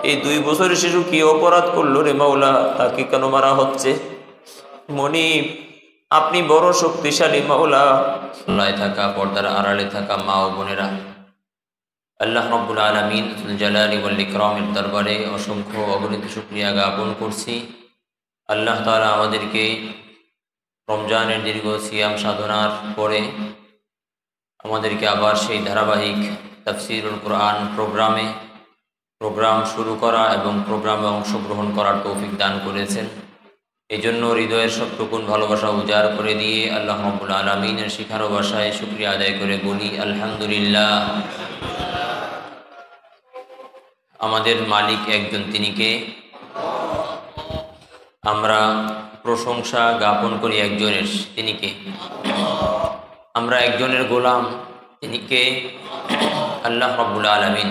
এই 2 বছরের শিশু কি অপরাধ করলো রে মাওলা, তাকে কেন মারা হচ্ছে? মনিব, আপনি বড় শক্তিশালী মাওলা। আল্লাহ থাকা, পর্দার আড়ালে থাকা মা ও বোনেরা, আল্লাহ রাব্বুল আলামিন জালালি ওয়াল ইকরামের দরবারে অসংখ্য অগণিত শুকরিয়া জ্ঞাপন করছি। আল্লাহ তাআলা আমাদেরকে রমজানের দীর্ঘ সিয়াম সাধনার পরে আমাদেরকে আবার সেই ধারাবাহিক তাফসীরুল কুরআন প্রোগ্রাম শুরু করা এবং প্রোগ্রামে অংশগ্রহণ করার তৌফিক দান করেছেন। এই জন্য হৃদয়ের সবটুকুন ভালোবাসা উজাড় করে দিয়ে আল্লাহ রাব্বুল আলামিনের শিখানো ভাষায় শুকরিয়া আদায় করে বলি আলহামদুলিল্লাহ। আমাদের মালিক একজন, তিনি কে? আমরা প্রশংসা জ্ঞাপন করি একজনের, তিনি কে? আমরা একজনের গোলাম, তিনি কে? আল্লাহ রাব্বুল আলামিন।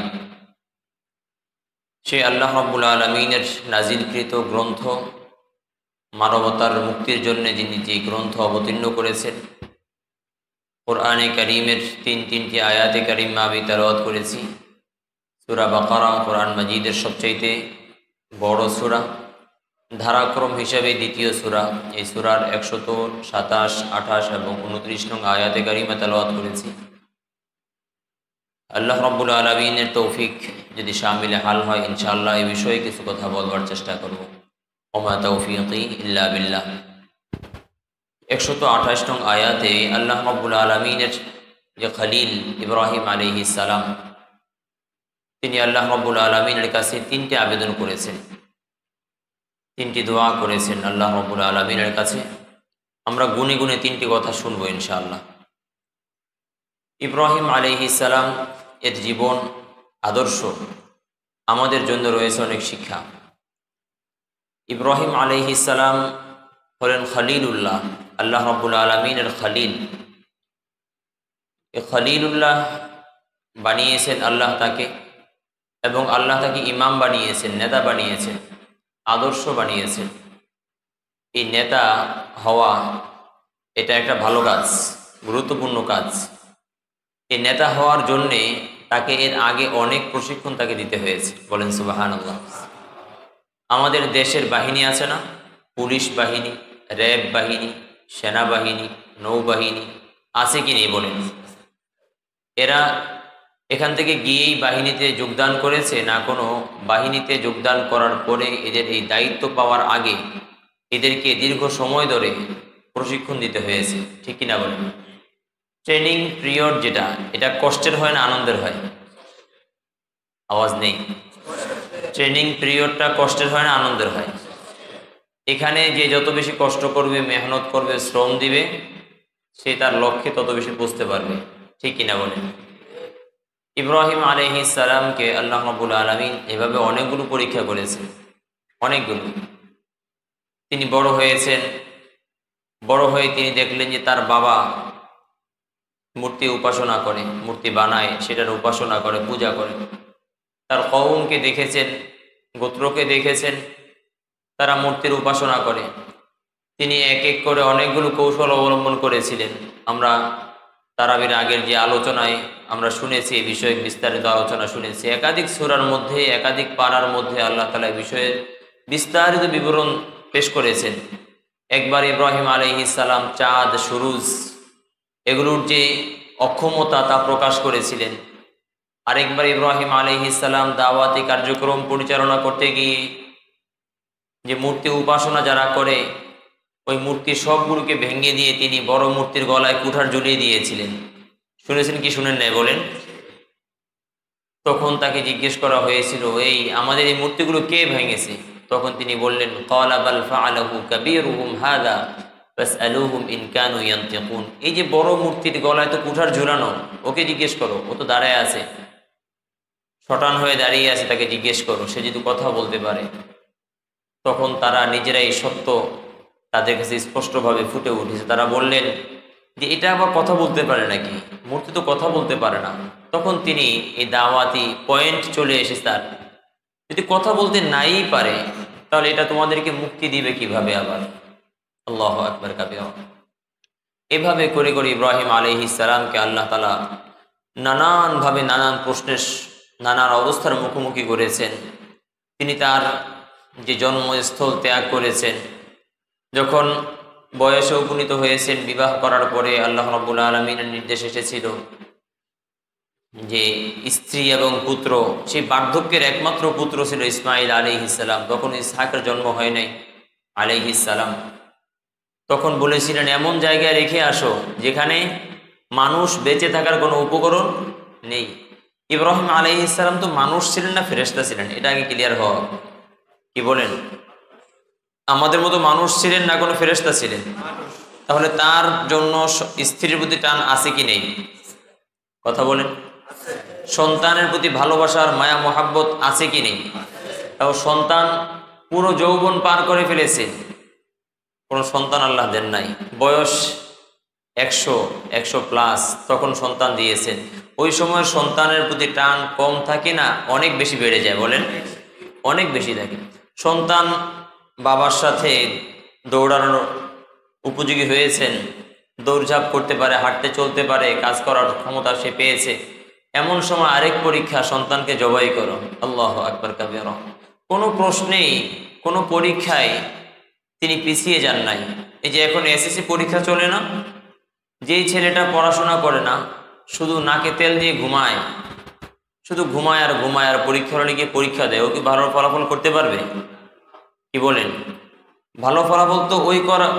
সে আল্লাহ রাব্বুল আলামিনের নাজিলকৃত গ্রন্থ, মানবতার মুক্তির জন্য যিনি যে গ্রন্থ অবতীর্ণ করেছেন, কোরআনে কারীমের তিনটি আয়াতে কারিমা আমি তেলাওয়াত করেছি। সূরা বাকারা কোরআন মাজিদের সবচাইতে বড় সূরা, ধারাক্রম হিসাবে দ্বিতীয় সূরা। এই সূরার 127, 28 এবং 29 নং আয়াতে কারিমা তেলাওয়াত করেছি। আল্লাহ রাব্বুল আলামিনের তৌফিক যদি শামিলে হাল হয়, ইনশাআল্লাহ এই বিষয়ে কিছু কথা বলবার চেষ্টা করব। ওমা তৌফিকি ইল্লা বিল্লাহ। 128 নং আয়াতে আল্লাহ রাব্বুল আলামিনের যে খলিল ইব্রাহিম আলাইহিস সালাম, তিনি আল্লাহ রাব্বুল আলামিনের কাছে 3টি আবেদন করেছেন, 3টি দোয়া করেছেন আল্লাহ রাব্বুল আলামিনের কাছে। আমরা গুনে গুনে 3টি কথা শুনবো ইনশাআল্লাহ। ইব্রাহিম আলাইহিস সালাম এর জীবন আদর্শ আমাদের জন্য রয়েছে অনেক শিক্ষা। ইব্রাহিম আলাইহিস সালাম হলেন খলিলুল্লাহ, আল্লাহ রাব্বুল আলামিনের খলিল। এই খলিলুল্লাহ বানিয়েছেন আল্লাহ তাকে, এবং আল্লাহ তাকে ইমাম বানিয়েছেন, নেতা বানিয়েছেন, আদর্শ বানিয়েছেন। এই নেতা হওয়া এটা একটা ভালো কাজ, গুরুত্বপূর্ণ কাজ। এই নেতা হওয়ার জন্যে তাকে এর আগে অনেক প্রশিক্ষণ তাকে দিতে হয়েছে। বলেন সুবহানাল্লাহ। আমাদের দেশের বাহিনী আছে না, পুলিশ বাহিনী, র্যাব বাহিনী, সেনাবাহিনী, নৌবাহিনী, আছে কি নেই বলেন? এরা এখান থেকে গিয়েই বাহিনীতে যোগদান করেছে, না কোনো বাহিনীতে যোগদান করার পরে এদের এই দায়িত্ব পাওয়ার আগে এদেরকে দীর্ঘ সময় ধরে প্রশিক্ষণ দিতে হয়েছে, ঠিক কিনা বলেন? ট্রেনিং পিরিয়ড যেটা, এটা কষ্টের হয় না আনন্দের হয়? আওয়াজ নেই। ট্রেনিং পিরিয়ডটা কষ্টের হয় না আনন্দের হয়? এখানে যে যত বেশি কষ্ট করবে, মেহনত করবে, শ্রম দিবে, সে তার লক্ষ্যে তত বেশি বুঝতে পারবে, ঠিক কিনা বলেন? ইব্রাহিম আলাইহিস সালামকে আল্লাহ রাব্বুল আলামিন এভাবে অনেকগুলো পরীক্ষা করেছেন, অনেকগুলো। তিনি বড় হয়েছেন, বড় হয়ে তিনি দেখলেন যে তার বাবা মূর্তি উপাসনা করে, মূর্তি বানায়, সেটার উপাসনা করে, পূজা করে। তার কওমকে দেখেছেন, গোত্রকে দেখেছেন, তারা মূর্তির উপাসনা করে। তিনি এক এক করে অনেকগুলো কৌশল অবলম্বন করেছিলেন। আমরা তারাবির আগের যে আলোচনায় আমরা শুনেছি, এই বিষয়ে বিস্তারিত আলোচনা শুনেছি। একাধিক সূরার মধ্যে, একাধিক পারার মধ্যে আল্লাহ তাআলা এই বিষয়ে বিস্তারিত বিবরণ পেশ করেছেন। একবার ইব্রাহিম আলাইহিস সালাম চাঁদ, সুরুজ এগুলোর যে অক্ষমতা তা প্রকাশ করেছিলেন। আরেকবার ইব্রাহিম আলাইহিস সালাম দাওয়াতি কার্যক্রম পরিচালনা করতে গিয়ে যে মূর্তি উপাসনা যারা করে, ওই মূর্তি সবগুলোকে ভেঙে দিয়ে তিনি বড় মূর্তির গলায় কুঠার ঝুলিয়ে দিয়েছিলেন। শুনেছেন কি শুনেন নাই বলেন? তখন তাকে জিজ্ঞেস করা হয়েছিল, এই আমাদের এই মূর্তিগুলো কে ভেঙেছে? তখন তিনি বললেন, ক্বালা বাল ফাআলাহু কাবীরুহুম হাযা ফাসআলুহুম ইন কানু ইয়ানতিকুন। এই যে বড় মূর্তির গলায় তো কুঠার ঝুলানো, ওকে জিজ্ঞেস করো, ও তো দাঁড়ায় আছে, শটান হয়ে দাঁড়িয়ে আছে, তাকে জিজ্ঞেস করো, সে যদি কথা বলতে পারে। তখন তারা নিজেরাই সত্য তাদের কাছে স্পষ্টভাবে ফুটে উঠেছে। তারা বললেন যে এটা আবার কথা বলতে পারে নাকি? মূর্তি তো কথা বলতে পারে না। তখন তিনি এই দাওয়াতি পয়েন্ট চলে এসেছে তার, যদি কথা বলতে নাই পারে তাহলে এটা তোমাদেরকে মুক্তি দিবে কিভাবে আবার? আল্লাহু আকবার কাবীরা। এভাবে করে করে ইব্রাহিম আলাইহিস সালামকে আল্লাহ তাআলা নানানভাবে নানান প্রশ্নের, নানান অবস্থার মুখোমুখি করেছেন। তিনি তার যে জন্মস্থল ত্যাগ করেছেন, যখন বয়সে উপনীত হয়েছেন, বিবাহ করার পরে আল্লাহ রাব্বুল আলামিনের নির্দেশ এসেছিল যে স্ত্রী এবং পুত্র, সেই বার্ধক্যের একমাত্র পুত্র ছিল ইসমাইল আলাইহিস সালাম। তখন ইসহাকের জন্ম হয় নাই আলাইহিস সালাম। তখন বলেছিলেন এমন জায়গায় রেখে আসো যেখানে মানুষ বেঁচে থাকার কোনো উপকরণ নেই। ইব্রাহিম আলাইহিস সালাম তো মানুষ ছিলেন না ফেরেশতা ছিলেন? এটা আগে ক্লিয়ার হওয়া। কি বলেন? আমাদের মতো মানুষ ছিলেন না কোনো ফেরেশতা ছিলেন? তাহলে তার জন্য স্ত্রীর প্রতি টান আছে কি নেই? কথা বলেন। সন্তানের প্রতি ভালোবাসার মায়া মোহাব্বত আছে কি নেই? তাও সন্তান পুরো যৌবন পার করে ফেলেছে, কোনো সন্তান আল্লাহ দেন নাই। বয়স 100 প্লাস তখন সন্তান দিয়েছেন। ওই সময় সন্তানের প্রতি টান কম থাকে না অনেক বেশি বেড়ে যায়? বলেন, অনেক বেশি থাকে। সন্তান বাবার সাথে দৌড়ানোর উপযোগী হয়েছেন, দৌড়ঝাঁপ করতে পারে, হাঁটতে চলতে পারে, কাজ করার ক্ষমতা সে পেয়েছে। এমন সময় আরেক পরীক্ষা, সন্তানকে জবাই করো। আল্লাহু আকবার কাবীরা। কোনো প্রশ্নেই, কোনো পরীক্ষায় তিনি পিছিয়ে যান নাই। এই যে এখন এসএসসি পরীক্ষা চলে না, যেই ছেলেটা পড়াশোনা করে না, শুধু নাকে তেল দিয়ে ঘুমায়, শুধু ঘুমায় আর ঘুমায়, আর পরীক্ষা হলে গিয়ে পরীক্ষা দেয়, ও কি ভালো ফলাফল করতে পারবে? কি বলেন? ভালো ফলাফল তো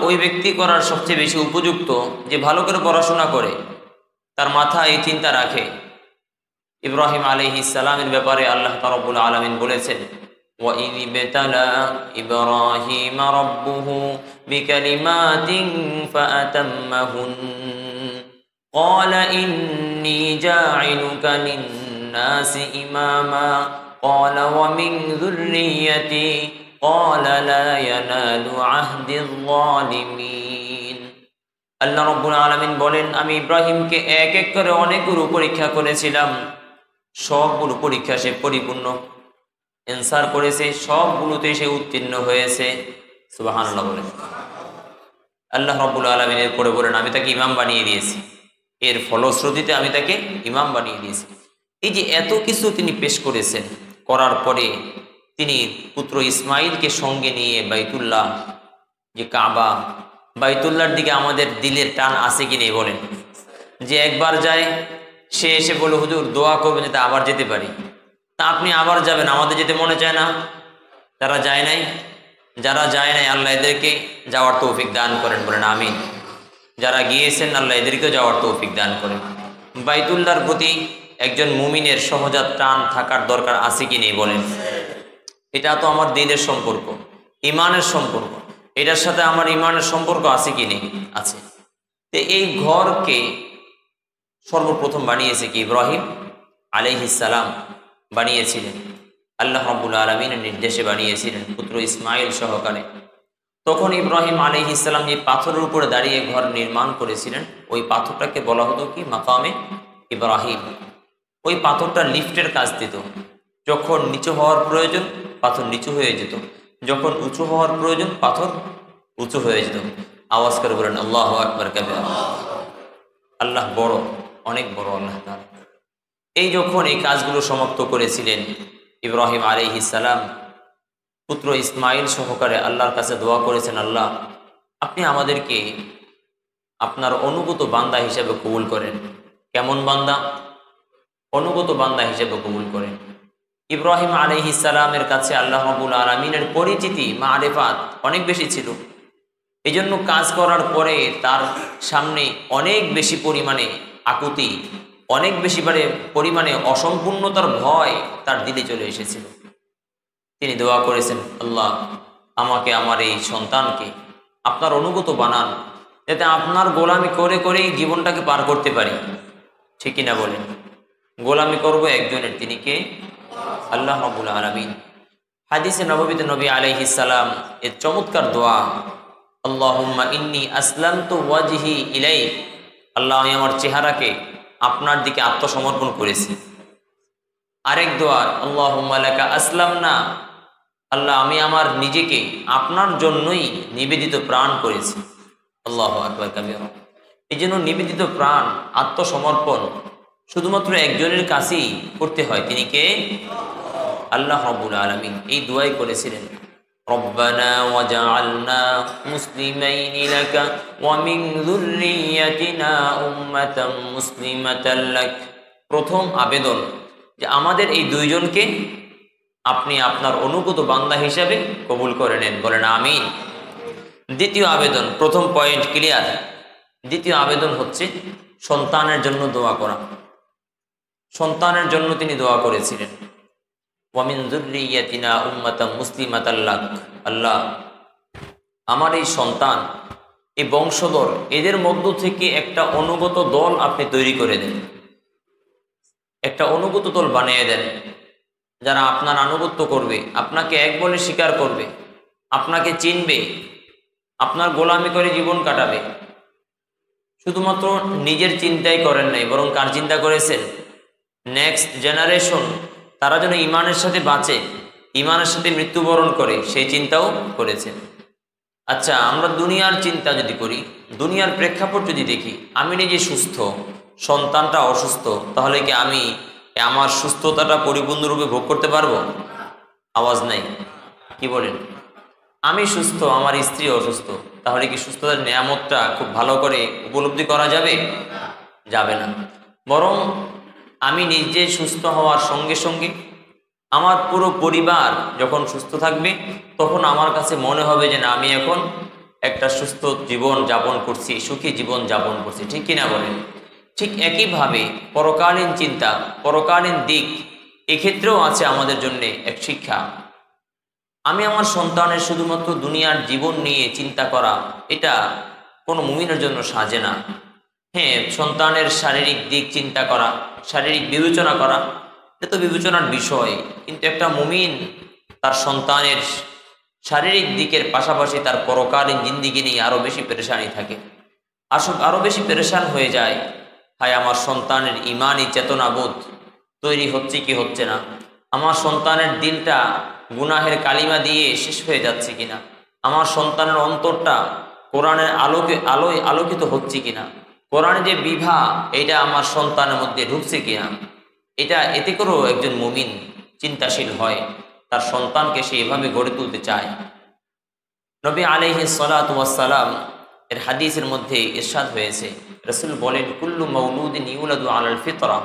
ওই ব্যক্তি করার সবচেয়ে বেশি উপযুক্ত যে ভালো করে পড়াশোনা করে, তার মাথায় এই চিন্তা রাখে। ইব্রাহিম আলাইহিস সালামের ব্যাপারে আল্লাহ রাব্বুল আলামিন বলেছেন, وَإِذِ ابْتَلَى إِبْرَاهِيمَ رَبُّهُ بِكَلِمَاتٍ فَأَتَمَّهُنَّ قَالَ إِنِّي جَاعِلُكَ لِلنَّاسِ إِمَامًا قَالَ وَمِنْ ذُرِّيَّتِي قَالَ لَا يَنَالُ عَهْدِ الظَّالِمِينَ। আল্লাহ রাব্বুল আলামিন বলেন, আমি ইব্রাহিমকে এক এক করে অনেকগুলো পরীক্ষা করেছিলাম, সবগুলো পরীক্ষা সে পরিপূর্ণ অ্যান্সার করেছে, সবগুলোতে সে উত্তীর্ণ হয়েছে। সুবহানাল্লাহ বলেন। আল্লাহ রাব্বুল আলামিন এরপরে বলেন, আমি তাকে ইমাম বানিয়ে দিয়েছি, এর ফলশ্রুতিতে আমি তাকে ইমাম বানিয়ে দিয়েছি। এই যে এত কিছু তিনি পেশ করেছেন, করার পরে তিনি পুত্র ইসমাইলকে সঙ্গে নিয়ে বাইতুল্লাহ, যে কাবা, বাইতুল্লাহর দিকে আমাদের দিলের টান আছে কি নেই বলেন? যে একবার যায় সে এসে বলে, হুজুর দোয়া করবেন যাতে আবার যেতে পারি। তা আপনি আবার যাবেন, আমাদের যেতে মনে চায় না? যারা যায় নাই আল্লাহ এদেরকে যাওয়ার তৌফিক দান করেন, বলেন আমিন। যারা গিয়েছেন আল্লাহ এদেরকেও যাওয়ার তৌফিক দান করেন। বাইতুল্লাহর প্রতি একজন মুমিনের সহজাত টান থাকার দরকার আছে কি নেই বলেন? এটা তো আমার দিলের সম্পর্ক, ইমানের সম্পর্ক, এটার সাথে আমার ইমানের সম্পর্ক আছে কি নেই? আছে। তো এই ঘরকে সর্বপ্রথম বানিয়েছে কি? ইব্রাহিম আলাইহিস সালাম বানিয়েছিলেন, আল্লাহ রাব্বুল আলামিনের নির্দেশে বানিয়েছিলেন পুত্র ইসমাইল সহকারে। তখন ইব্রাহিম আলাইহিস সালাম যে পাথরের উপরে দাঁড়িয়ে ঘর নির্মাণ করেছিলেন, ওই পাথরটাকে বলা হতো কি? মাকামে ইব্রাহিম। ওই পাথরটা লিফটের কাজ দিত। যখন নিচু হওয়ার প্রয়োজন পাথর নিচু হয়ে যেত, যখন উঁচু হওয়ার প্রয়োজন পাথর উঁচু হয়ে যেত। আওয়াজ করে বলেন আল্লাহু আকবার কাবীরা। আল্লাহ বড়, অনেক বড় আল্লাহ তাআলা। এই যখন এই কাজগুলো সমাপ্ত করেছিলেন, ইব্রাহিম আলাইহিস সালাম পুত্র ইসমাইল সহকারে আল্লাহর কাছে দোয়া করেছেন, আল্লাহ আপনি আমাদেরকে আপনার অনুগত বান্দা হিসেবে কবুল করেন। কেমন বান্দা? অনুগত বান্দা হিসেবে কবুল করেন। ইব্রাহিম আলাইহিস সালামের কাছে আল্লাহ রাব্বুল আলামিনের পরিচিতি, মারিফাত অনেক বেশি ছিল। এই জন্য কাজ করার পরে তার সামনে অনেক বেশি পরিমাণে আকুতি, অনেক বেশি পরিমাণে অসম্পূর্ণতার ভয় তার দিলে চলে এসেছিল। তিনি দোয়া করেছেন, আল্লাহ আমাকে, আমার এই সন্তানকে আপনার অনুগত বানান, যাতে আপনার গোলামি করে করেই জীবনটাকে পার করতে পারি। ঠিক কিনা বলেন? গোলামি করব একজনের, তিনি কে? আল্লাহ রাব্বুল আলামিন। হাদিসে নববীতে নবী আলাইহিস সালাম এর চমৎকার দোয়া, আল্লাহুম্মা ইন্নী আসলামতু ওয়াজহি ইলাইক, আল্লাহ আমি আমার চেহারাকে আপনার দিকে আত্মসমর্পণ করেছি। আরেক দোয়া, আল্লাহুম্মা লাকা আসলামনা, আল্লাহ আমি আমার নিজেকে আপনার জন্যই নিবেদিত প্রাণ করেছি। আল্লাহু আকবার কাবীরা। এই জন্য নিবেদিত প্রাণ, আত্মসমর্পণ শুধুমাত্র একজনের কাছেই করতে হয়, তিনি কে? আল্লাহ রাব্বুল আলামিন এই দোয়াই করেছিলেন, রব্বানা ওয়াজআলনা মুসলিমাইনি লাকা ওয়া মিন যুররিয়্যাতিনা উম্মাতাম মুসলিমাতাল লাক। প্রথম আবেদন যে আমাদের এই দুইজনকে আপনি আপনার অনুগত বান্দা হিসাবে কবুল করে নেন, বলেন আমিন। দ্বিতীয় আবেদন, প্রথম পয়েন্ট ক্লিয়ার। দ্বিতীয় আবেদন হচ্ছে সন্তানের জন্য দোয়া করা। সন্তানের জন্য তিনি দোয়া করেছিলেন, ওয়া মিন যুররিয়্যাতিনা উম্মাতাম মুসলিমাতাল লাক। আল্লাহ, আমার এই সন্তান, এই বংশধর, এদের মধ্য থেকে একটা অনুগত দল আপনি তৈরি করে দেন, একটা অনুগত দল বানিয়ে দেন, যারা আপনার আনুগত্য করবে, আপনাকে এক বলে স্বীকার করবে, আপনাকে চিনবে, আপনার গোলামি করে জীবন কাটাবে। শুধুমাত্র নিজের চিন্তাই করেন নাই, বরং কার চিন্তা করেছেন? নেক্সট জেনারেশন, তারা যেন ইমানের সাথে বাঁচে, ইমানের সাথে মৃত্যুবরণ করে, সেই চিন্তাও করেছেন। আচ্ছা, আমরা দুনিয়ার চিন্তা যদি করি, দুনিয়ার প্রেক্ষাপট যদি দেখি, আমি নিজে সুস্থ, সন্তানটা অসুস্থ, তাহলে কি আমি আমার সুস্থতাটা পরিপূর্ণরূপে ভোগ করতে পারবো? আওয়াজ নাই, কি বলেন? আমি সুস্থ, আমার স্ত্রী অসুস্থ, তাহলে কি সুস্থতার নিয়ামতটা খুব ভালো করে উপলব্ধি করা যাবে? যাবে না। বরং আমি নিজে সুস্থ হওয়ার সঙ্গে সঙ্গে আমার পুরো পরিবার যখন সুস্থ থাকবে, তখন আমার কাছে মনে হবে যে না, আমি এখন একটা সুস্থ জীবন যাপন করছি, সুখী জীবন যাপন করছি। ঠিক কিনা বলেন? ঠিক একইভাবে পরকালীন চিন্তা, পরকালীন দিক, এক্ষেত্রেও আছে আমাদের জন্য এক শিক্ষা। আমি আমার সন্তানের শুধুমাত্র দুনিয়ার জীবন নিয়ে চিন্তা করা, এটা কোনো মুমিনের জন্য সাজে না। হ্যাঁ, সন্তানের শারীরিক দিক চিন্তা করা, শারীরিক বিবেচনা করা, এটা তো বিবেচনার বিষয়, কিন্তু একটা মুমিন তার সন্তানের শারীরিক দিকের পাশাপাশি তার পরকালীন জিন্দিগি নিয়ে আরও বেশি পেরেশানি থাকে, আরও বেশি পেরেশান হয়ে যায়। হায়, আমার সন্তানের ইমানি চেতনাবোধ তৈরি হচ্ছে কি হচ্ছে না, আমার সন্তানের দিলটা গুনাহের কালিমা দিয়ে শেষ হয়ে যাচ্ছে কিনা, আমার সন্তানের অন্তরটা কোরআনের আলোয় আলোকিত হচ্ছে কিনা, কোরআনের যে বিভা এটা আমার সন্তানের মধ্যে ঢুকছে কিনা, এতে করেও একজন মুমিন চিন্তাশীল হয়, তার সন্তানকে সে এভাবে গড়ে তুলতে চায়। নবী আলাইহিস সালাতু ওয়াস সালাম এর হাদিসের মধ্যে ইরশাদ হয়েছে, রাসূল বলেন, কুল্লু মাউলুদিন ইউলাদু আলাল ফিতরা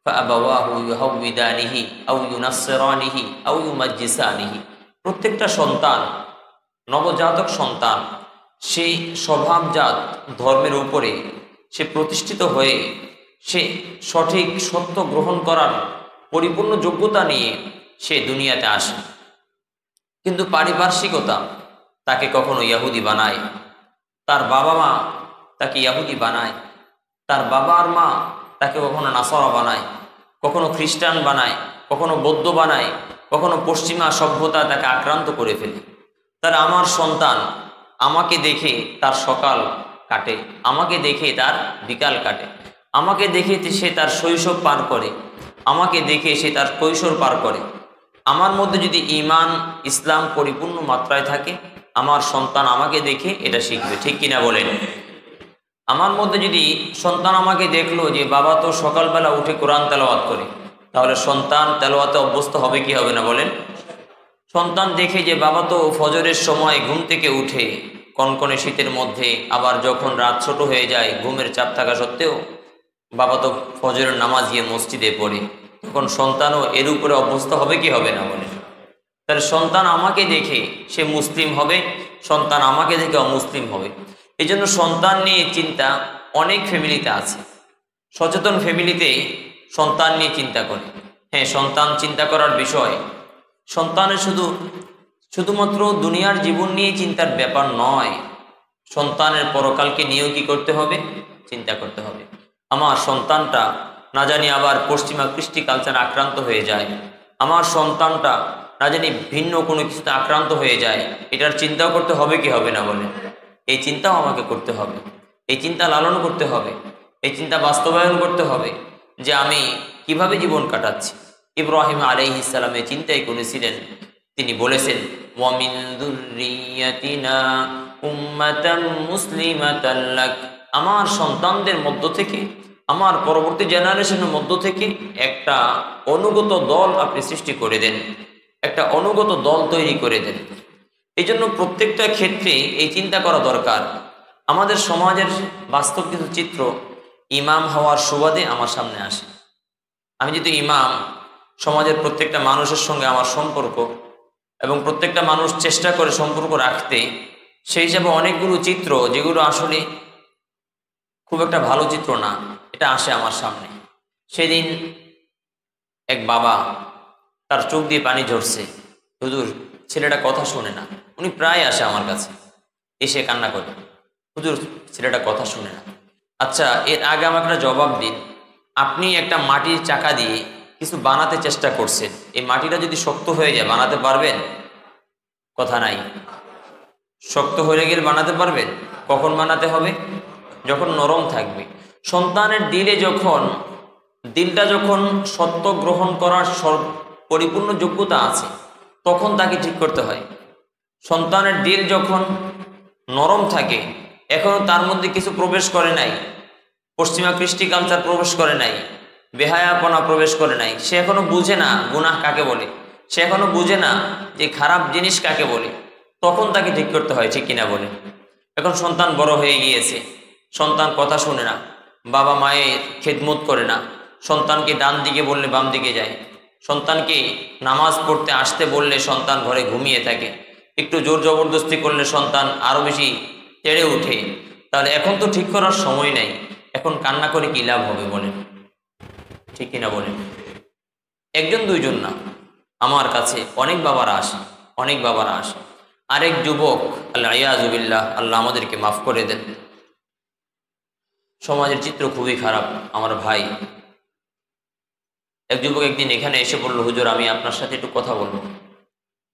ফাআবাওয়াহু ইউহাউইদানিহি আও ইউনাসসিরানিহি আও ইউমাজ্জিসানিহি। প্রত্যেকটা সন্তান, নবজাতক সন্তান, সেই স্বভাবজাত ধর্মের উপরে সে প্রতিষ্ঠিত হয়ে সে সঠিক সত্য গ্রহণ করার পরিপূর্ণ যোগ্যতা নিয়ে সে দুনিয়াতে আসে। কিন্তু পারিপার্শ্বিকতা তাকে কখনো ইয়াহুদি বানায়, তার বাবা মা তাকে ইয়াহুদি বানায়, তার বাবা আর মা তাকে কখনো নাসারা বানায়, কখনো খ্রিস্টান বানায়, কখনো বৌদ্ধ বানায়, কখনো পশ্চিমা সভ্যতা তাকে আক্রান্ত করে ফেলে। তার আমার সন্তান আমাকে দেখে তার সকাল কাটে, আমাকে দেখে তার বিকাল কাটে, আমাকে দেখে সে তার শৈশব পার করে, আমাকে দেখে সে তার কৈশোর পার করে। আমার মধ্যে যদি ঈমান ইসলাম পরিপূর্ণ মাত্রায় থাকে, আমার সন্তান আমাকে দেখে এটা শিখবে। ঠিক কিনা বলেন? আমার মধ্যে যদি সন্তান আমাকে দেখলো যে বাবা তো সকালবেলা উঠে কোরআন তেলাওয়াত করে, তাহলে সন্তান তেলাওয়াতে অভ্যস্ত হবে কি হবে না বলেন? সন্তান দেখে যে বাবা তো ফজরের সময় ঘুম থেকে উঠে, কনকনে শীতের মধ্যে, আবার যখন রাত ছোট হয়ে যায়, ঘুমের চাপ থাকা সত্ত্বেও বাবা তো ফজরের নামাজ গিয়ে মসজিদে পড়ে, তখন সন্তানও এর উপরে অভ্যস্ত হবে কি হবে না বলেন? তাহলে সন্তান আমাকে দেখে সে মুসলিম হবে, সন্তান আমাকে দেখে অমুসলিম হবে। এই জন্য সন্তান নিয়ে চিন্তা অনেক ফ্যামিলিতে আছে। সচেতন ফ্যামিলিতে সন্তান নিয়ে চিন্তা করে। হ্যাঁ, সন্তান চিন্তা করার বিষয়। সন্তানের শুধুমাত্র দুনিয়ার জীবন নিয়ে চিন্তার ব্যাপার নয়, সন্তানের পরকালকে নিয়েও কি করতে হবে? চিন্তা করতে হবে। আমার সন্তানটা না জানি আবার পশ্চিমা কৃষ্টি কালচার আক্রান্ত হয়ে যায়, আমার সন্তানটা না জানি ভিন্ন কোনো কিছুতে আক্রান্ত হয়ে যায়, এটার চিন্তাও করতে হবে কি হবে না বলে? এই চিন্তাও আমাকে করতে হবে, এই চিন্তা লালন করতে হবে, এই চিন্তা বাস্তবায়ন করতে হবে যে আমি কিভাবে জীবন কাটাচ্ছি। ইব্রাহিম আলাইহিস সালাম এই চিন্তাই করেছিলেন। তিনি বলেছেন, ওয়া মিন যুররিয়াতিনা উম্মাতাম মুসলিমাতাল লাক, আমার সন্তানদের মধ্য থেকে আমার পরবর্তী জেনারেশনের মধ্য থেকে একটা অনুগত দল আপনি সৃষ্টি করে দেন, একটা অনুগত দল তৈরি করে দেন। এই জন্য প্রত্যেকটা ক্ষেত্রে এই চিন্তা করা দরকার। আমাদের সমাজের বাস্তব কিছু চিত্র ইমাম হওয়ার সুবাদে আমার সামনে আসে। আমি যদি ইমাম, সমাজের প্রত্যেকটা মানুষের সঙ্গে আমার সম্পর্ক এবং প্রত্যেকটা মানুষ চেষ্টা করে সম্পর্ক রাখতে, সেই হিসাবে অনেকগুলো চিত্র যেগুলো আসলে খুব একটা ভালো চিত্র না, এটা আসে আমার সামনে। সেদিন এক বাবা, তার চোখ দিয়ে পানি ঝরছে, হুজুর ছেলেটা কথা শোনে না। উনি প্রায় আসে আমার কাছে, এসে কান্না করে, হুজুর ছেলেটা কথা শোনে না। আচ্ছা, এর আগে আমাকে একটা জবাব দিন, আপনি একটা মাটির চাকা দিয়ে কিছু বানাতে চেষ্টা করছেন, এই মাটিটা যদি শক্ত হয়ে যায় বানাতে পারবেন? কথা নাই। শক্ত হয়ে গেলে বানাতে পারবেন? কখন বানাতে হবে? যখন নরম থাকবে। সন্তানের দিলটা যখন সত্য গ্রহণ করার পরিপূর্ণ যোগ্যতা আছে, তখন তাকে ঠিক করতে হয়। সন্তানের দিল যখন নরম থাকে, এখনো তার মধ্যে কিছু প্রবেশ করে নাই, পশ্চিমা কৃষ্টি কালচার প্রবেশ করে নাই, বেহায়াপনা প্রবেশ করে নাই, সে এখনো বুঝে না গুনাহ কাকে বলে, সে এখনো বুঝে না যে খারাপ জিনিস কাকে বলে, তখন তাকে ঠিক করতে হয়, ঠিক কিনা বলে। এখন সন্তান বড় হয়ে গিয়েছে, সন্তান কথা শুনে না, বাবা মায়ের খেদমত করে না, সন্তানকে ডান দিকে বললে বাম দিকে যায়, সন্তানকে নামাজ পড়তে আসতে বললে সন্তান ঘরে ঘুমিয়ে থাকে, একটু জোর জবরদস্তি করলে সন্তান আরও বেশি তেড়ে ওঠে। তাহলে এখন তো ঠিক করার সময় নাই, এখন কান্না করে কি লাভ হবে বলেন, ঠিক কিনা বলেন? একজন দুইজন না, আমার কাছে অনেক বাবারা আসে। আরেক যুবক, আল্লাহ ইয়াজুবিল্লাহ, আল্লাহ আমাদেরকে মাফ করে দেন, সমাজের চিত্র খুবই খারাপ। আমার ভাই এক যুবক একদিন এখানে এসে বলল, হুজুর আমি আপনার সাথে একটু কথা বলবো।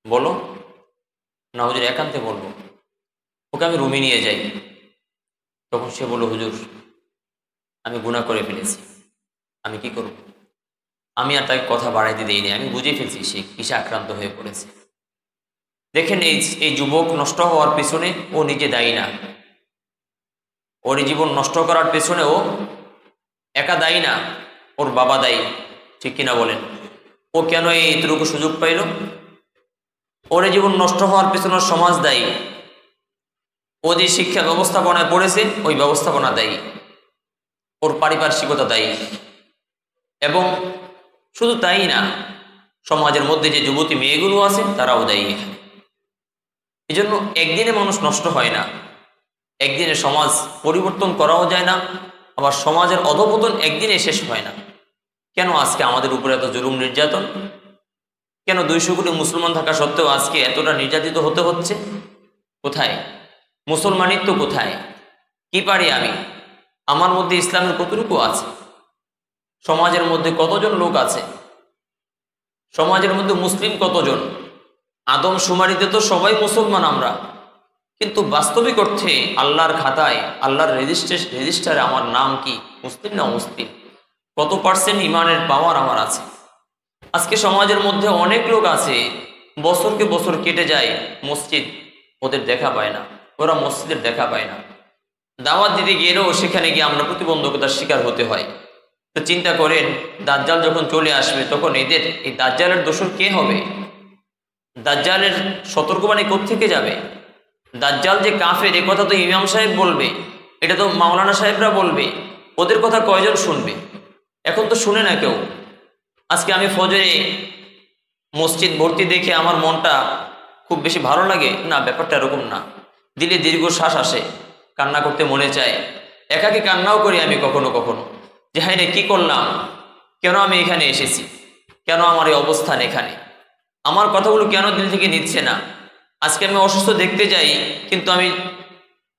বলো না হুজুর, একান্তে বলবো। ওকে আমি রুমে নিয়ে যাই। তখন সে বলল, হুজুর আমি গুনাহ করে ফেলেছি, আমি কি করব? আমি আর তাকে কথা বাড়াইতে দিইনি, আমি বুঝে ফেলছি সে কিসে আক্রান্ত হয়ে পড়েছে। দেখেন, এই যুবক নষ্ট হওয়ার পেছনে ও নিজে দায়ী না, ওর জীবন নষ্ট করার পেছনে ও একা দায়ী না, ওর বাবা দায়ী, ঠিক কিনা বলেন? ও কেন এইটুকু সুযোগ পাইল? ওর জীবন নষ্ট হওয়ার পেছনে সমাজ দায়ী, ও যে শিক্ষা ব্যবস্থাপনায় পড়েছে ওই ব্যবস্থাপনা দায়ী, ওর পারিপার্শ্বিকতা দায়ী। এবং শুধু তাই না, সমাজের মধ্যে যে যুবতী মেয়েগুলো আছে তারাও দায়ী এখানে। এই জন্য একদিনে মানুষ নষ্ট হয় না, একদিনে সমাজ পরিবর্তন করাও যায় না, আবার সমাজের অধঃপতন একদিনে শেষ হয় না। কেন আজকে আমাদের উপরে এত জুলুম নির্যাতন? কেন 200 কোটি মুসলমান থাকা সত্ত্বেও আজকে এতটা নির্যাতিত হতে হচ্ছে? কোথায় মুসলমানিত্ব? কোথায়? কি পারি আমি? আমার মধ্যে ইসলামের কতটুকু আছে? সমাজের মধ্যে কতজন লোক আছে? সমাজের মধ্যে মুসলিম কতজন? আদম শুমারিতে তো সবাই মুসলমান আমরা, কিন্তু বাস্তবিক অর্থে আল্লাহর খাতায়, আল্লাহর রেজিস্টারে আমার নাম কি, মুসলিম না অমুসলিম? কত পার্সেন্ট ইমানের পাওয়ার আমার আছে? আজকে সমাজের মধ্যে অনেক লোক আছে, বছরকে বছর কেটে যায়, মসজিদ ওদের দেখা পায় না, ওরা মসজিদের দেখা পায় না। দাওয়াত দিতে গেলেও সেখানে গিয়ে আমরা প্রতিবন্ধকতার শিকার হতে হয়। তো চিন্তা করেন, দাজ্জাল যখন চলে আসবে তখন এই দাজ্জালের দোষর কে হবে? দাজ্জালের সতর্কবাণী কোত্থেকে যাবে? দাজ্জাল যে কাফের এ কথা তো ইমাম সাহেব বলবে, এটা তো মাওলানা সাহেবরা বলবে, ওদের কথা কয়জন শুনবে? এখন তো শুনে না কেউ। আজকে আমি ফজরে মসজিদ ভর্তি দেখে আমার মনটা খুব বেশি ভালো লাগে না? ব্যাপারটা এরকম না। দিলে দীর্ঘশ্বাস আসে, কান্না করতে মনে চায়, একাকি কান্নাও করি আমি কখনো কখনো, যে হায় রে কি করলাম, কেন আমি এখানে এসেছি, কেন আমার এই অবস্থান এখানে, আমার কথাগুলো কেন দিল থেকে নিচ্ছে না। আজকে আমি অসুস্থ দেখতে যাই, কিন্তু আমি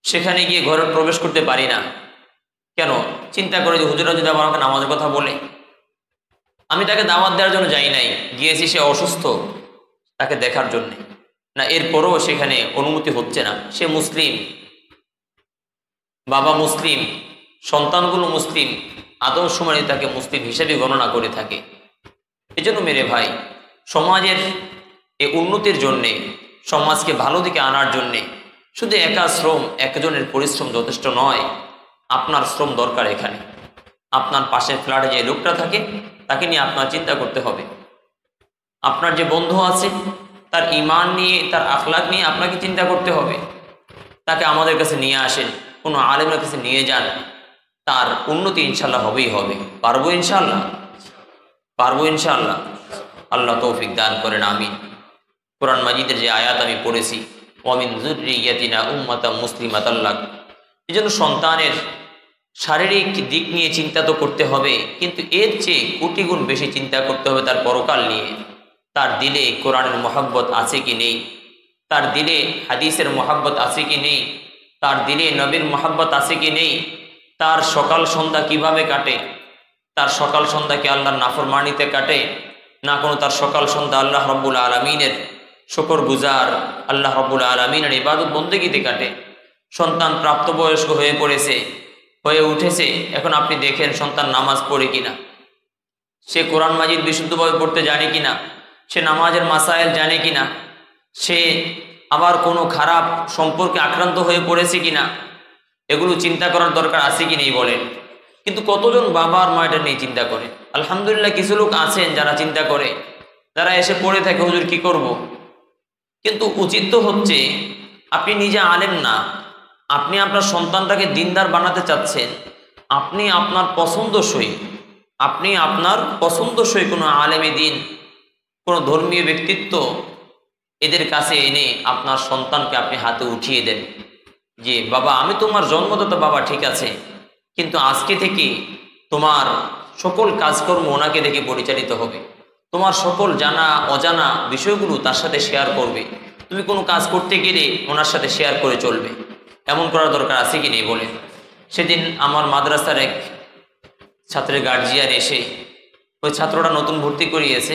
সেখানে গিয়ে ঘরে প্রবেশ করতে পারি না কেন? চিন্তা করে যে হুজুরা যদি আমাকে নামাজের কথা বলে, আমি তাকে দাওয়াত দেওয়ার জন্য যাই নাই, গিয়েছি সে অসুস্থ তাকে দেখার জন্যে না, এরপরও সেখানে অনুমতি হচ্ছে না। সে মুসলিম, বাবা মুসলিম, সন্তানগুলো মুসলিম, আদমশুমারি তাকে মুসলিম হিসেবে গণনা করে থাকে। এজন্য মেরে ভাই, সমাজের এই উন্নতির জন্যে, সমাজকে ভালো দিকে আনার জন্যে শুধু একা শ্রম, একজনের পরিশ্রম যথেষ্ট নয়, আপনার শ্রম দরকার এখানে। আপনার পাশের ফ্ল্যাটে যে লোকটা থাকে তাকে নিয়ে আপনার চিন্তা করতে হবে। আপনার যে বন্ধু আছে তার ঈমান নিয়ে, তার আখলাক নিয়ে আপনাকে চিন্তা করতে হবে। তাকে আমাদের কাছে নিয়ে আসেন, কোনো আলেমের কাছে নিয়ে যান, তার উন্নতি ইনশাল্লাহ হবেই হবে। পারবো ইনশাল্লাহ, পারবো ইনশাল্লাহ। আল্লাহ তৌফিক দান করেন, আমিন। কোরআন মাজিদের যে আয়াত আমি পড়েছি, ওয়ামিন যুররিয়াতিনা উম্মাতাম মুসলিমাতাল লাক, এই জন্য সন্তানের শারীরিক দিক নিয়ে চিন্তা তো করতে হবে, কিন্তু এর চেয়ে কোটি গুণ বেশি চিন্তা করতে হবে তার পরকাল নিয়ে। তার দিলে কোরআনের মহব্বত আছে কি নেই, তার দিলে হাদিসের মহব্বত আছে কি নেই, তার দিলে নবীর মহব্বত আছে কি নেই, তার সকাল সন্ধ্যা কিভাবে কাটে, তার সকাল সন্ধ্যা কি আল্লাহর নাফরমানিতে কাটে, না কোনো তার সকাল সন্ধ্যা আল্লাহ রব্বুল আলমিনের শুকর গুজার, আল্লাহ রব্বুল আলমিনের ইবাদত বন্দেগীতে কাটে। সন্তান প্রাপ্তবয়স্ক হয়ে পড়েছে, হয়ে উঠেছে, এখন আপনি দেখেন সন্তান নামাজ পড়ে কিনা, সে কোরআন মাজিদ বিশুদ্ধভাবে পড়তে জানে কিনা, সে নামাজের মাসায়েল জানে কিনা, সে আবার কোনো খারাপ সম্পর্কে আক্রান্ত হয়ে পড়েছে কিনা, এগুলো চিন্তা করার দরকার আছে কি নেই বলেন। কিন্তু কতজন বাবা আর মা এটা নিয়ে চিন্তা করে? আলহামদুলিল্লাহ কিছু লোক আছেন যারা চিন্তা করে, যারা এসে পড়ে থাকে হুজুর কি করব। কিন্তু উচিত তো হচ্ছে, আপনি নিজে আলেম না, আপনি আপনার সন্তানটাকে দিনদার বানাতে চাচ্ছেন, আপনি আপনার পছন্দসই, আপনি আপনার পছন্দসই কোনো আলেমে দিন, কোনো ধর্মীয় ব্যক্তিত্ব এদের কাছে এনে আপনার সন্তানকে আপনি হাতে উঠিয়ে দেন যে বাবা আমি তোমার জন্মদাতা বাবা, ঠিক আছে, কিন্তু আজকে থেকে তোমার সকল কাজকর্ম ওনাকে দেখে পরিচালিত হবে, তোমার সকল জানা অজানা বিষয়গুলো তার সাথে শেয়ার করবে, তুমি কোনো কাজ করতে গেলে ওনার সাথে শেয়ার করে চলবে। এমন করার দরকার আছে কি নেই বলে। সেদিন আমার মাদ্রাসার এক ছাত্রের গার্জিয়ান এসে, ওই ছাত্রটা নতুন ভর্তি করিয়েছে,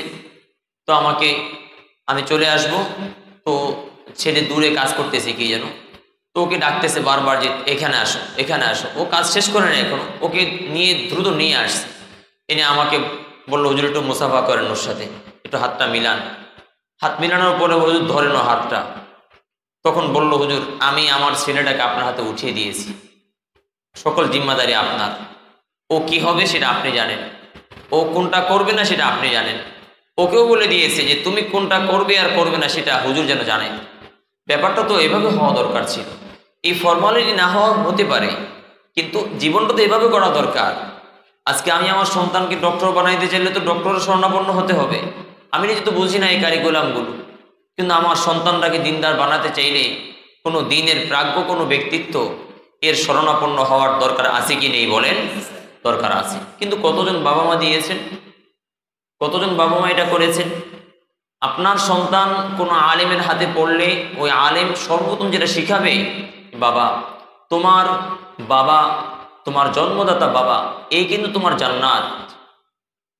তো আমি চলে আসব, তো ছেলে দূরে কাজ করতেছে কি যেন, তো ওকে ডাকতেছে বারবার যে এখানে আসো এখানে আসো। ও কাজ শেষ করে না এখনো, ওকে নিয়ে দ্রুত নিয়ে আসছে, এনে আমাকে বললো হুজুর একটু মুসাফা করেন ওর সাথে, একটু হাতটা মিলান। হাত মিলানোর পরে হুজুর ধরেন ও হাতটা, তখন বলল হুজুর আমি আমার ছেলেটাকে আপনার হাতে উঠিয়ে দিয়েছি, সকল জিম্মাদারি আপনার, ও কি হবে সেটা আপনি জানেন, ও কোনটা করবে না সেটা আপনি জানেন, ওকেও বলে দিয়েছে যে তুমি কোনটা করবে আর করবে না সেটা হুজুর যেন জানে। ব্যাপারটা তো এভাবে হওয়া দরকার ছিল। এই ফর্মালিটি না হওয়া হতে পারে, কিন্তু জীবনটা তো এভাবে করা দরকার। আজকে আমি আমার সন্তানকে ডক্টর বানাইতে চাইলে তো ডক্টরের শরণাপন্ন হতে হবে। আমি নিজে তো বুঝি না এই কারিকুলামগুলো, কিন্তু আমার সন্তানটাকে দিনদার বানাতে চাইলে কোনো দিনের প্রাজ্ঞ কোনো ব্যক্তিত্ব এর শরণাপন্ন হওয়ার দরকার আছে কি নেই বলেন? দরকার আছে। কিন্তু কতজন বাবা মা দিয়েছেন, কতজন বাবা মা এটা করেছেন? আপনার সন্তান কোনো আলেমের হাতে পড়লে ওই আলেম সর্বপ্রথম যেটা শিখাবে, বাবা তোমার জন্মদাতা বাবা, এই কিন্তু তোমার জান্নাত।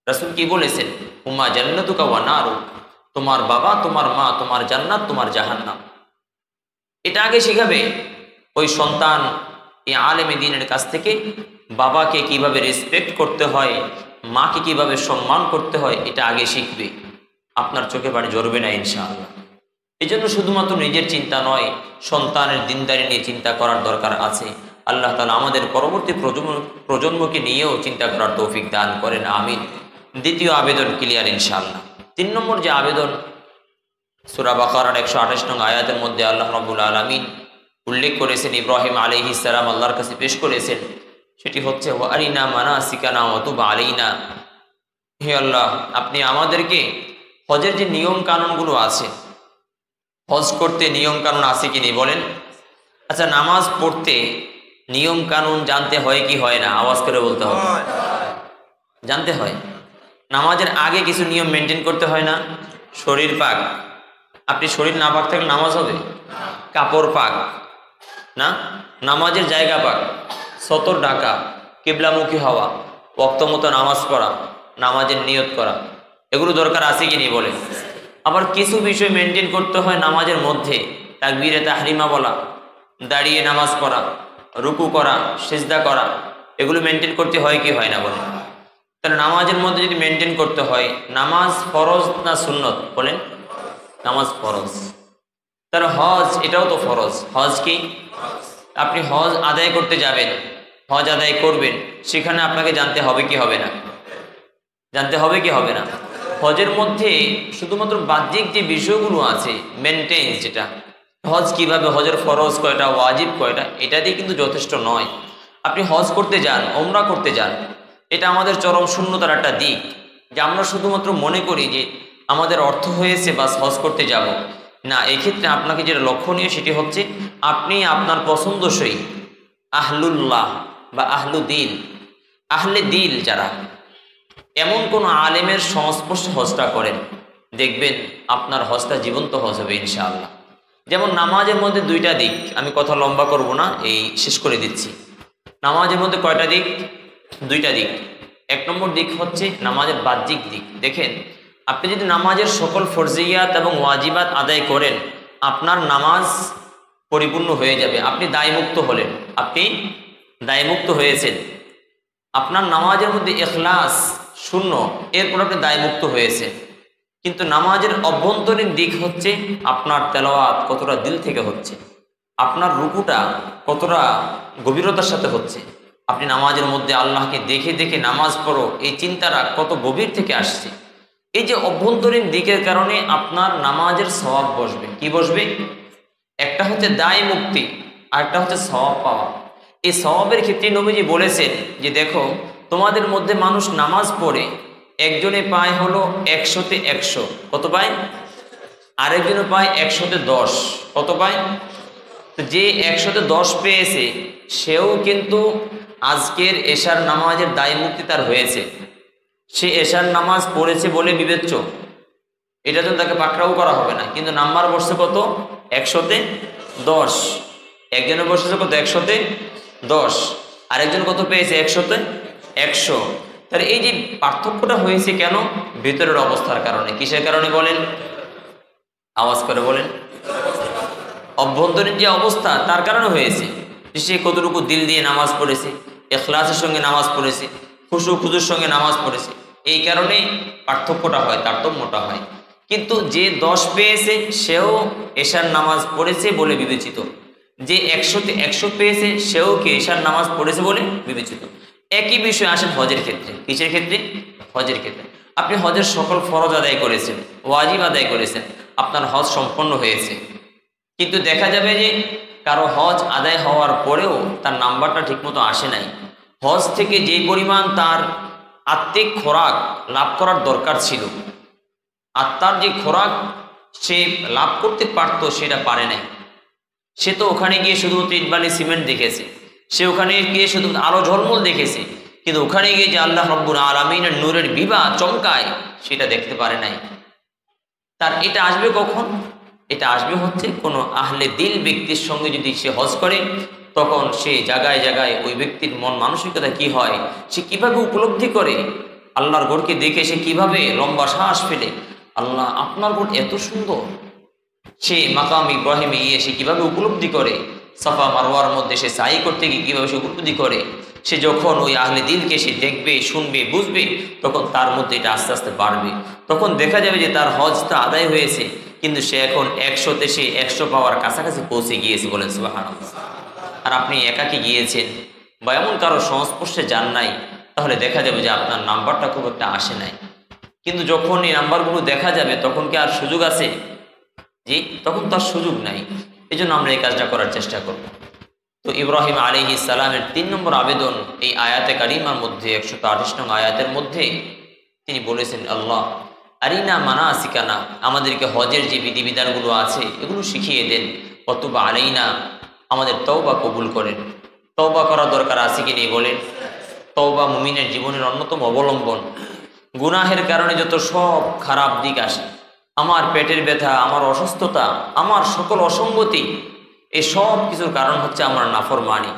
রাসূল কি বলেছেন? উম্মা জান্নাতুকা ওয়া নারুক, তোমার বাবা তোমার মা তোমার জান্নাত তোমার জাহান্নাম। এটা আগে শিখাবে ওই সন্তান এই আলেমে দ্বীনের কাছ থেকে। বাবাকে কিভাবে রেসপেক্ট করতে হয়, মাকে কিভাবে সম্মান করতে হয়, এটা আগে শিখবে। আপনার চোখে পানি ঝরবে না ইনশাআল্লাহ। এই জন্য শুধুমাত্র নিজের চিন্তা নয়, সন্তানের দিনদারি নিয়ে চিন্তা করার দরকার আছে। আল্লাহ তাআলা আমাদের পরবর্তী প্রজন্মকে নিয়েও চিন্তা করার তৌফিক দান করেন, আমিন। দ্বিতীয় আবেদন ক্লিয়ার ইনশাআল্লাহ। 3 নম্বর যে আবেদন সূরা বাকারার 128 নং আয়াতের মধ্যে আল্লাহ রাব্বুল আলামিন উল্লেখ করেছেন, ইব্রাহিম আলাইহিস সালাম আল্লাহর কাছে পেশ করেছেন, সেটি হচ্ছে ওয়া আরিনা মানাসিকানা ওয়া তুব আলাইনা। হে আল্লাহ, আপনি আমাদেরকে হজের যে নিয়ম কানুনগুলো আছে, হজ করতে নিয়ম কানুন আছে কি নেই বলেন? আচ্ছা, নামাজ পড়তে নিয়ম কানুন জানতে হয় কি হয় না? আওয়াজ করে বলতে হবে। জানতে হয়। নামাজের আগে কিছু নিয়ম মেনটেন করতে হয় না? শরীর পাক, আপনি শরীর না পাক থাকলে নামাজ হবে? কাপড় পাক না, নামাজের জায়গা পাক, সতর ঢাকা, কিবলামুখী হওয়া, ওয়াক্ত মতো নামাজ পড়া, নামাজের নিয়ত করা, এগুলো দরকার আছে কি নেই বলে? আবার কিছু বিষয় মেনটেন করতে হয় নামাজের মধ্যে, তাকবীরে তাহরিমা বলা, দাঁড়িয়ে নামাজ পড়া, রুকু করা, সিজদা করা, এগুলো মেনটেন করতে হয় কি হয় না বলে? তাহলে নামাজের মধ্যে যদি মেনটেন করতে হয়, নামাজ ফরজ না সুন্নত বলেন? নামাজ ফরজ। তাহলে হজ এটাও তো ফরজ। হজ কি? আপনি হজ আদায় করতে যাবেন, হজ আদায় করবেন, সেখানে আপনাকে জানতে হবে কি হবে না? জানতে হবে কি হবে না? হজের মধ্যে শুধুমাত্র বাহ্যিক যে বিষয়গুলো আছে, মেনটেন্স যেটা, হজ কিভাবে, হজের ফরজ কয়টা, ওয়াজিব কয়টা, এটা দিয়ে কিন্তু যথেষ্ট নয়। আপনি হজ করতে যান, ওমরা করতে যান, এটা আমাদের চরম শূন্যতার একটা দিক, যে আমরা শুধুমাত্র মনে করি যে আমাদের অর্থ হয়েছে বাস হজ করতে যাব না। এক্ষেত্রে আপনাকে যেটা লক্ষণীয় সেটি হচ্ছে আপনি আপনার পছন্দসই আহলুল্লাহ বা আহলুদ্দিন, আহলে দিল যারা, এমন কোন আলেমের সংস্পর্শে হজটা করেন, দেখবেন আপনার হজটা জীবন্ত হজ হবে ইনশাআল্লাহ। যেমন নামাজের মধ্যে দুইটা দিক, আমি কথা লম্বা করব না, এই শেষ করে দিচ্ছি। নামাজের মধ্যে কয়টা দিক? দুইটা দিক। এক নম্বর দিক হচ্ছে নামাজের বাহ্যিক দিক। দেখেন, আপনি যদি নামাজের সকল ফরজিয়াত এবং ওয়াজিবাত আদায় করেন, আপনার নামাজ পরিপূর্ণ হয়ে যাবে, আপনি দায়মুক্ত হলেন, আপনি দায়মুক্ত হয়েছেন। আপনার নামাজের মধ্যে ইখলাস শূন্য, এরপর আপনি দায়মুক্ত হয়েছে। কিন্তু নামাজের অভ্যন্তরীণ দিক হচ্ছে আপনার তেলাওয়াত কতটা দিল থেকে হচ্ছে, আপনার রুকুটা কতটা গভীরতার সাথে হচ্ছে, আপনি নামাজের মধ্যে আল্লাহকে দেখে দেখে নামাজ পড়ো, এই চিন্তাটা কত গভীর থেকে আসছে। এই যে অভ্যন্তরীণ দিকের কারণে আপনার নামাজের সওয়াব বসবে। কি বসবে? একটা হচ্ছে দায় মুক্তি, আর একটা হচ্ছে সওয়াব পাওয়া। এই সওয়াবের ক্ষেত্রে নবীজি বলেছেন যে দেখো, তোমাদের মধ্যে মানুষ নামাজ পড়ে, একজনে পায় হলো 100-তে 100, কত পায়? আরেকজনে পায় 100-তে 10, কত পায়? তো যে 100-তে 10 পেয়েছে, সেও কিন্তু আজকের এশার নামাজের দায় মুক্তি তার হয়েছে। সে এশার নামাজ পড়েছে বলে বিবেচ্য, এটা জন্য তাকে পাকড়াও করা হবে না। কিন্তু নাম্বার বসছে কত? 100-তে 10। একজনে বসেছে কত? 100-তে 10। আরেকজন কত পেয়েছে? 100-তে 100। তাহলে এই যে পার্থক্যটা হয়েছে কেন? ভিতরের অবস্থার কারণে। কিসের কারণে বলেন? আওয়াজ করে বলেন। অভ্যন্তরীণ যে অবস্থা, তার কারণে হয়েছে। সে কতটুকু দিল দিয়ে নামাজ পড়েছে, ইখলাসের সঙ্গে নামাজ পড়েছে, খুশু খুজুর সঙ্গে নামাজ পড়েছে, এই কারণে পার্থক্যটা হয়, তারতম্যটা হয়। কিন্তু যে 10 পেয়েছে, সেও এশার নামাজ পড়েছে বলে বিবেচিত। যে 100-তে 100 পেয়েছে, সেও কি এশার নামাজ পড়েছে বলে বিবেচিত। একই বিষয় আসেন হজের ক্ষেত্রে। কিসের ক্ষেত্রে? হজের ক্ষেত্রে। আপনি হজের সকল ফরজ আদায় করেছেন, ওয়াজিব আদায় করেছেন, আপনার হজ সম্পন্ন হয়েছে। কিন্তু দেখা যাবে যে কারো হজ আদায় হওয়ার পরেও তার নাম্বারটা ঠিকমতো আসে নাই। হজ থেকে যে পরিমাণ তার আত্মিক খোরাক লাভ করার দরকার ছিল, আত্মার যে খোরাক সে লাভ করতে পারতো, সেটা পারে নাই। সে তো ওখানে গিয়ে শুধু ইট বালি সিমেন্ট দেখেছে, সে ওখানে গিয়ে শুধু আলো ঝলমল দেখেছে, কিন্তু ওখানে গিয়ে যে আল্লাহ রব্বুল আলামিনের নূরের বিভা চমকায়, সেটা দেখতে পারে নাই। তার এটা আসবে কখন? এটা আসবে হচ্ছে কোনো আহলে দিল ব্যক্তির সঙ্গে যদি সে হজ করে, তখন সে জায়গায় জায়গায় ওই ব্যক্তির মন মানসিকতা কি হয়, সে কিভাবে উপলব্ধি করে, আল্লাহর ঘরকে দেখে সে কিভাবে লম্বা শ্বাস ফেলে, আল্লাহ আপনার ঘর এত সুন্দর। সে মাকাম ইব্রাহিমে গিয়ে সে কীভাবে উপলব্ধি করে, সাফা মারওয়ার মধ্যে সে সাই করতে গিয়ে কীভাবে সে উপলব্ধি করে। সে যখন ওই আহলে দিলকে সে দেখবে, শুনবে, বুঝবে, তখন তার মধ্যে এটা আস্তে আস্তে বাড়বে। তখন দেখা যাবে যে তার হজটা আদায় হয়েছে, কিন্তু সে এখন 100-তে সে 100 পাওয়ার কাছাকাছি পৌঁছে গিয়েছে, বলেন সুবহানাল্লাহ। আর আপনি একাকী গিয়েছেন বা এমন কারো সংস্পর্শে যান নাই, তাহলে দেখা যাবে যে আপনার নাম্বারটা খুব একটা আসে নাই। কিন্তু যখন এই নাম্বারগুলো দেখা যাবে, তখন কি আর সুযোগ আছে? জি, তখন তার সুযোগ নাই। এই জন্য আমরা এই কাজটা করার চেষ্টা করব। তো ইব্রাহিম আলাইহিস সালামের 3 নম্বর আবেদন এই আয়াতে কারিমার মধ্যে, 128 নং আয়াতের মধ্যে তিনি বলেছেন, আল্লাহ আরিনা মানাসিকানা, আমাদেরকে হজের যে বিধিবিধানগুলো আছে এগুলো শিখিয়ে দেন। অতুবা আলাইনা, আমাদের তওবা কবুল করেন। তওবা করা দরকার আছে কি নেই বলেন? তওবা মুমিনের জীবনের অন্যতম অবলম্বন। গুনাহের কারণে যত সব খারাপ দিক আসে, আমার পেটের ব্যথা, আমার অসুস্থতা, আমার সকল অসঙ্গতি, এই সব কিছুর কারণ হচ্ছে আমার নাফরমানি।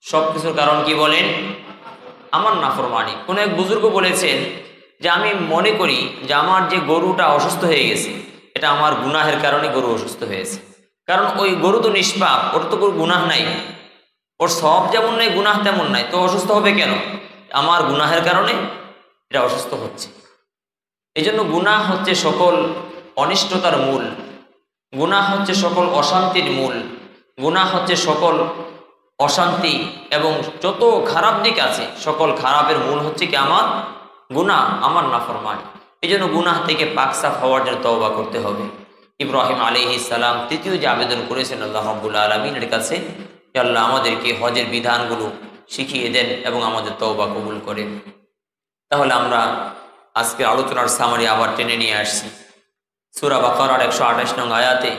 সব কিছুর কারণ কি বলেন? আমার নাফরমানি। কোন এক বুজুর্গ বলেছেন যে আমি মনে করি যে আমার যে গরুটা অসুস্থ হয়ে গেছে, এটা আমার গুনাহের কারণে গরু অসুস্থ হয়েছে। কারণ ওই গরু তো নিষ্পাপ, ওর তো কোনো গুনাহ নাই, ওর সব যেমন নাই গুনাহ তেমন নাই, তো অসুস্থ হবে কেন? আমার গুনাহের কারণে এটা অসুস্থ হচ্ছে। এই জন্য গুনাহ হচ্ছে সকল অনিষ্টতার মূল, গুনাহ হচ্ছে সকল অশান্তির মূল, গুনাহ হচ্ছে সকল অশান্তি এবং যত খারাপ দিক আছে সকল খারাপের মূল হচ্ছে কি আমার গুনাহ, আমার নাফরমানি। এই জন্য গুনাহ থেকে পাকসাফ হওয়ার জন্য তওবা করতে হবে। ইব্রাহিম আলাইহিস সালাম তৃতীয় যে আবেদন করেছেন আল্লাহ রাব্বুল আলামিনের কাছে, যে আল্লাহ আমাদেরকে হজের বিধানগুলো শিখিয়ে দেন এবং আমাদের তওবা কবুল করেন। তাহলে আমরা আজকের আলোচনার সামারি আবার টেনে নিয়ে আসছি। সূরা বাকারার 128 নং আয়াতে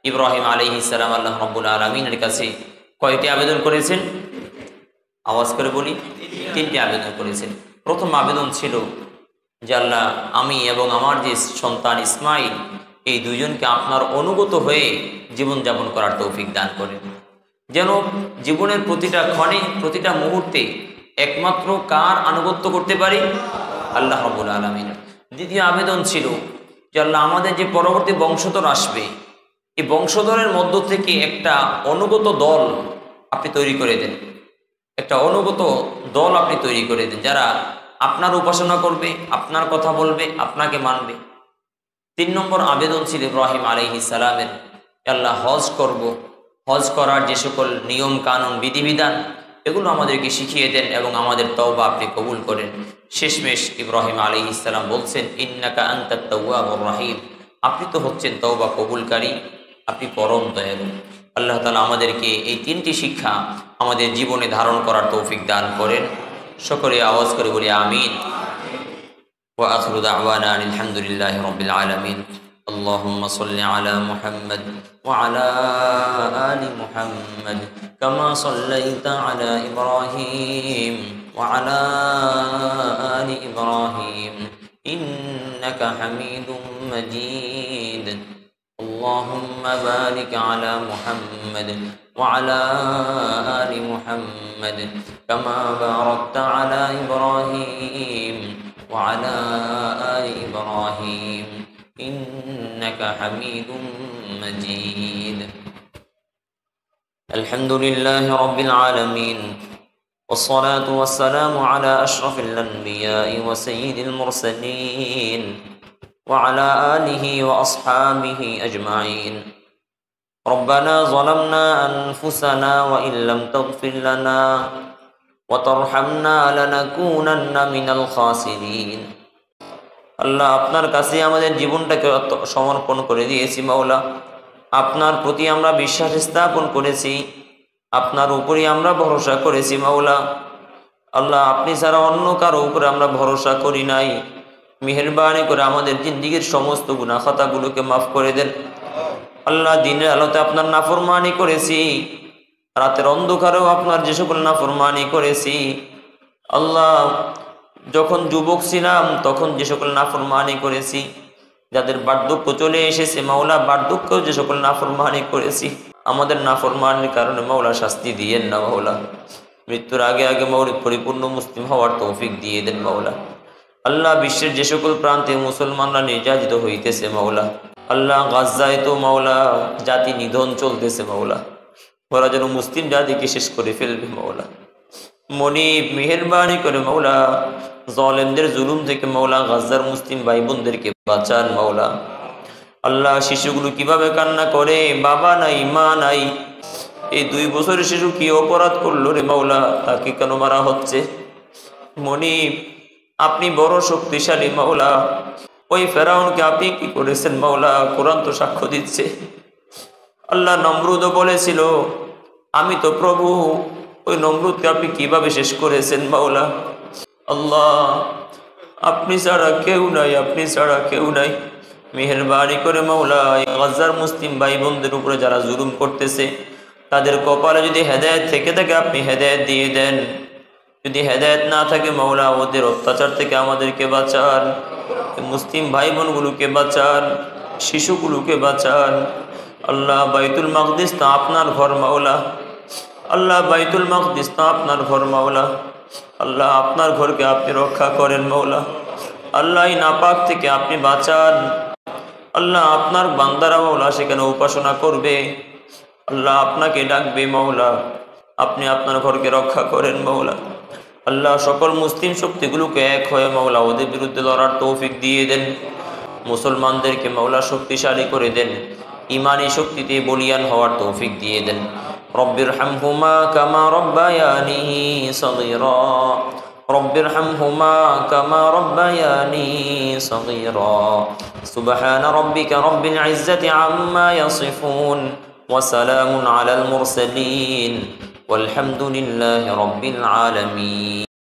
ইব্রাহিম আলাইহিস সালাম আল্লাহ রাব্বুল আলামিনের কাছে কয়টি আবেদন করেছেন? আওয়াজ করে বলি, 3টি আবেদন করেছেন। প্রথম আবেদন ছিল যে আল্লাহ, আমি এবং আমার যে সন্তান ইসমাইল, এই দুইজনকে আপনার অনুগত হয়ে জীবনযাপন করার তৌফিক দান করেন। যেন জীবনের প্রতিটা ক্ষণে প্রতিটা মুহূর্তে একমাত্র কার আনুগত্য করতে পারি? আল্লাহ রাব্বুল আলামিন। দ্বিতীয় আবেদন ছিল যে আল্লাহ, আমাদের যে পরবর্তী বংশধর আসবে, এই বংশধরের মধ্য থেকে একটা অনুগত দল আপনি তৈরি করে দেন, একটা অনুগত দল আপনি তৈরি করে দেন, যারা আপনার উপাসনা করবে, আপনার কথা বলবে, আপনাকে মানবে। 3 নম্বর আবেদন ছিল ইব্রাহিম আলাইহিস সালামের, আল্লাহ হজ করব, হজ করার যে সকল নিয়ম কানুন বিধিবিধান এগুলো আমাদেরকে শিখিয়ে দেন এবং আমাদের তওবা আপনি কবুল করেন। শেষমেশ ইব্রাহিম আলাইহিস সালাম বলছেন, ইন্নাকা আনতাত তাওয়াবুর রহিম, আপনি তো হচ্ছেন তওবা কবুলকারী, আপনি পরম দয়ালু। আল্লাহ তাআলা আমাদেরকে এই 3টি শিক্ষা আমাদের জীবনে ধারণ করার তৌফিক দান করেন। সকলে আওয়াজ করে বলি আমিন। ওয়া আখিরু দাওয়ানা আলহামদুলিল্লাহি রাব্বিল আলামিন। আল্লাহুম্মা সাল্লি আলা মুহাম্মাদ ওয়া আলা আলি মুহাম্মাদ কামা সাল্লাইতা আলা ইব্রাহিম ওয়া আলা আলি ইব্রাহিম ইন্নাকা হামিদুম মাজিদ। اللهم بارك على محمد وعلى آل محمد كما باركت على إبراهيم وعلى آل إبراهيم إنك حميد مجيد. الحمد لله رب العالمين والصلاة والسلام على أشرف الأنبياء وسيد المرسلين وعلى آله وأصحابه أجمعين. ربنا ظلمنا أنفسنا وإن لم تغفر لنا وترحمنا لنكونن من الخاسرين. আল্লাহ, আপনার কাছে আমাদের জীবনটাকে সমর্পণ করে দিয়েছি মাওলা। আপনার প্রতি আমরা বিশ্বাস স্থাপন করেছি, আপনার উপরই আমরা ভরসা করেছি মাওলা। আল্লাহ, আপনি ছাড়া অন্য কারো উপরে আমরা ভরসা করি নাই। মেহেরবানি করে আমাদের জিন্দেগীর সমস্ত গুনাহ খাতাগুলোকে মাফ করে দেন। আল্লাহ, দিনের আলোতে আপনার নাফরমানি করেছি, রাতের অন্ধকারেও আপনার যে সকল নাফরমানি করেছি। আল্লাহ, যখন যুবক ছিলাম তখন যে সকল নাফরমানি করেছি, যাদের বার্ধক্য চলে এসেছে মাওলা, বার্ধক্যেও যে সকল নাফরমানি করেছি, আমাদের নাফরমানির কারণে মাওলা শাস্তি দিয়েন না মাওলা। মৃত্যুর আগে আগে মাওলা পরিপূর্ণ মুসলিম হওয়ার তৌফিক দিয়ে দেন মাওলা। আল্লাহ, বিশ্বের যে সকল প্রান্তে মুসলমানরা নির্যাতিত হইতেছে মাওলা, আল্লাহ গাজ্জায় তো মাওলা জাতি নিধন চলতেছে মাওলা, ওরা যেন মুসলিম জাতিকে শেষ করে ফেলবে মাওলা। মনিব মেহেরবানি করে মাওলা জালেমদের জুলুম থেকে মাওলা গাজ্জার মুসলিম ভাই বোনদেরকে বাঁচান মাওলা। আল্লাহ, শিশুগুলো কিভাবে কান্না করে, বাবা নাই মা নাই, এই 2 বছরের শিশু কি অপরাধ করলো রে মাওলা, তাকে কেন মারা হচ্ছে? মনিব, আপনি বড় শক্তিশালী মাওলা। ওই ফেরাউনকে আপনি কি করেছেন মাওলা? কোরআন তো সাক্ষ্য দিচ্ছে। আল্লাহ, নমরুদও বলেছিল আমি তো প্রভু। ওই নমরুদকে আপনি কিভাবে শেষ করেছেন মাওলা? আল্লাহ, আপনি ছাড়া কেউ নাই, আপনি ছাড়া কেউ নাই। মেহেরবানি করে মাওলা গাজ্জার মুসলিম ভাই বোনদের উপরে যারা জুলুম করতেছে, তাদের কপালে যদি হেদায়েত থেকে থাকে আপনি হেদায়েত দিয়ে দেন, যদি হেদায়েত না থাকে মাওলা ওদের অত্যাচার থেকে আমাদেরকে বাঁচান, মুসলিম ভাই বোনগুলোকে বাঁচান, শিশুগুলোকে বাঁচান। আল্লাহ, বাইতুল মাকদিস তো আপনার ঘর মাওলা। আল্লাহ, বাইতুল মাকদিস তো আপনার ঘর মাওলা। আল্লাহ, আপনার ঘরকে আপনি রক্ষা করেন মাওলা। আল্লাহ, এই নাপাক থেকে আপনি বাঁচান। আল্লাহ, আপনার বান্দারা মাওলা সেখানে উপাসনা করবে, আল্লাহ আপনাকে ডাকবে মাওলা, আপনি আপনার ঘরকে রক্ষা করেন মাওলা। আল্লাহ, সকল মুসলিম শক্তিগুলোকে এক হয়ে মাওলা ওদের বিরুদ্ধে লড়ার তৌফিক দিয়ে দেন। মুসলমানদেরকে মাওলা শক্তিশালী করে দেন, ইমানি শক্তিতে বলিয়ান হওয়ার তৌফিক দিয়ে দেন। رب ارحمهما كما ربياني صغيرا رب ارحمهما كما ربياني صغيرا سبحان ربك رب العزة عما يصفون وسلام على المرسلين والحمد لله رب العالمين